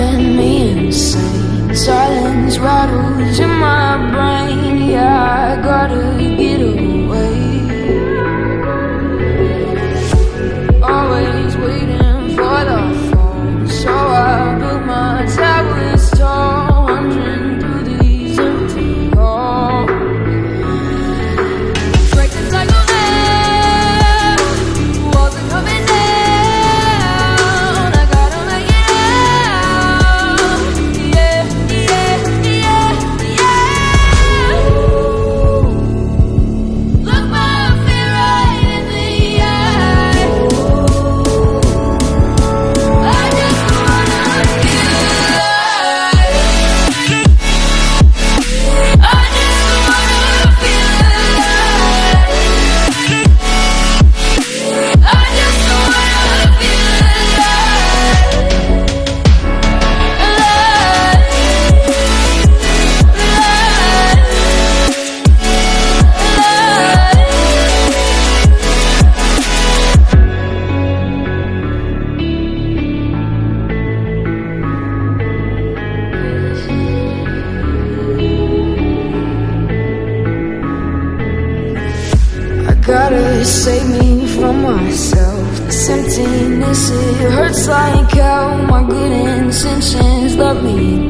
driving me insane. Silence rattles in my brain. Yeah, I gotta get away. Always waiting for the phone, so I built my towers tall, wandering through these empty halls. Break the cycle now, walls are coming down. I gotta make it out. Yeah, yeah, yeah, yeah. Look my fear right in the eye. I just wanna feel alive. I just wanna feel alive. I just wanna feel I gotta save me from myself. This emptiness, it hurts like hell. My good intentions let me